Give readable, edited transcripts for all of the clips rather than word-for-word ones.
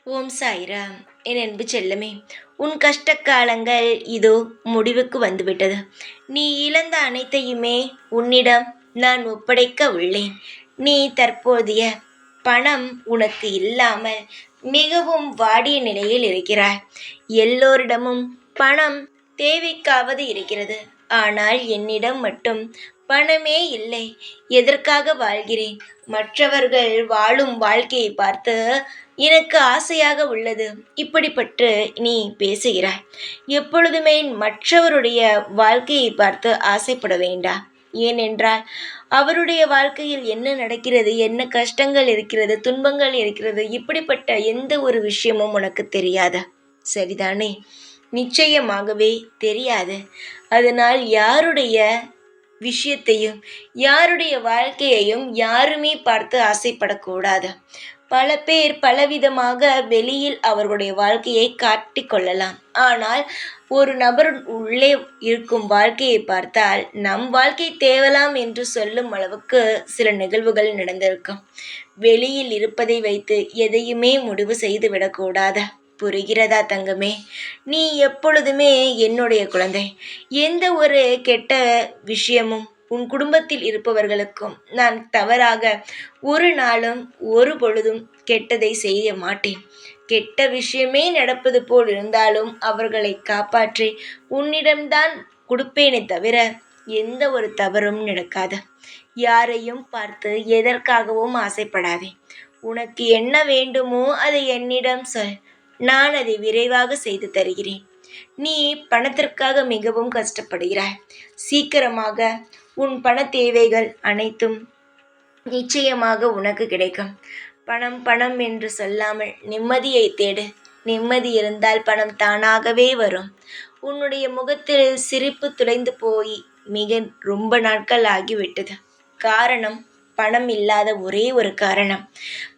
ஓம் சாய்ராம். என் அன்பு செல்லமே, உன் கஷ்ட காலங்கள் இதோ முடிவுக்கு வந்துவிட்டது. நீ இழந்த அனைத்தையுமே உன்னிடம் நான் ஒப்படைக்க உள்ளேன். நீ தற்போதைய பணம் உனக்கு இல்லாமல் மிகவும் வாடிய நிலையில் இருக்கிறாய். எல்லோரிடமும் பணம் தேவைக்காவது இருக்கிறது. ஆனால் என்னிடம் மட்டும் பணமே இல்லை. எதற்காக வாழ்கிறேன்? மற்றவர்கள் வாழும் வாழ்க்கையை பார்த்து எனக்கு ஆசையாக உள்ளது. இப்படிப்பட்டு நீ பேசுகிறாய். எப்பொழுதுமே மற்றவருடைய வாழ்க்கையை பார்த்து ஆசைப்பட வேண்டாம். ஏனென்றால் அவருடைய வாழ்க்கையில் என்ன நடக்கிறது, என்ன கஷ்டங்கள் இருக்கிறது, துன்பங்கள் இருக்கிறது, இப்படிப்பட்ட எந்த ஒரு விஷயமும் உனக்கு தெரியாதா? சரிதானே? நிச்சயமாகவே தெரியாது. அதனால் யாருடைய விஷயத்தையும் யாருடைய வாழ்க்கையையும் யாருமே பார்த்து ஆசைப்படக்கூடாது. பல பேர் பலவிதமாக வெளியில் அவர்களுடைய வாழ்க்கையை காட்டிக்கொள்ளலாம். ஆனால் ஒரு நபர் உள்ளே இருக்கும் வாழ்க்கையை பார்த்தால் நம் வாழ்க்கை தேவலாம் என்று சொல்லும் அளவுக்கு சில நிகழ்வுகள் நடந்திருக்கும். வெளியில் இருப்பதை வைத்து எதையுமே முடிவு செய்து விடக்கூடாது. புரிகிறதா தங்கமே? நீ எப்பொழுதுமே என்னுடைய குழந்தை. எந்த ஒரு கெட்ட விஷயமும் உன் குடும்பத்தில் இருப்பவர்களுக்கும் நான் தவறாக ஒரு நாளும் ஒரு பொழுதும் கெட்டதை செய்ய மாட்டேன். கெட்ட விஷயமே நடப்பது போல் இருந்தாலும் அவர்களை காப்பாற்றி உன்னிடம்தான் கொடுப்பேனே தவிர எந்த ஒரு தவறும் நடக்காது. யாரையும் பார்த்து எதற்காகவும் ஆசைப்படாதே. உனக்கு என்ன வேண்டுமோ அதை என்னிடம் சொல். நான் அதை விரைவாக செய்து தருகிறேன். நீ பணத்திற்காக மிகவும் கஷ்டப்படுகிறாய். சீக்கிரமாக உன் பண தேவைகள் அனைத்தும் நிச்சயமாக உனக்கு கிடைக்கும். பணம் பணம் என்று சொல்லாமல் நிம்மதியை தேடு. நிம்மதி இருந்தால் பணம் தானாகவே வரும். உன்னுடைய முகத்தில் சிரிப்பு துளைந்து போய் ரொம்ப நாட்கள் ஆகிவிட்டது. காரணம் பணம் இல்லாத ஒரே ஒரு காரணம்.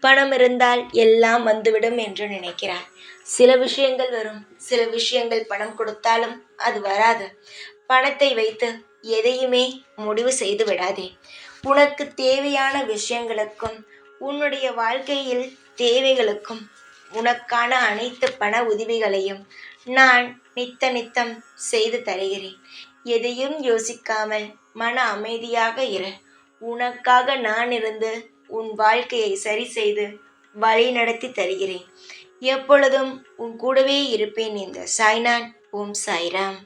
பணம் இருந்தால் எல்லாம் வந்துவிடும் என்று நினைக்கிறாய். சில விஷயங்கள் வரும், சில விஷயங்கள் பணம் கொடுத்தாலும் அது வராது. பணத்தை வைத்து எதையுமே முடிவு செய்து விடாதே. உனக்கு தேவையான விஷயங்களுக்கும் உன்னுடைய வாழ்க்கையில் தேவைகளுக்கும் உனக்கான அனைத்து பண உதவிகளையும் நான் நித்தம் செய்து தருகிறேன். எதையும் யோசிக்காமல் மன அமைதியாக இரு. உனக்காக நான் இருந்து உன் வாழ்க்கையை சரி செய்து வழி நடத்தி தருகிறேன். எப்பொழுதும் உன் கூடவே இருப்பேன். இந்த சாய்நான். ஓம் சாய்ராம்.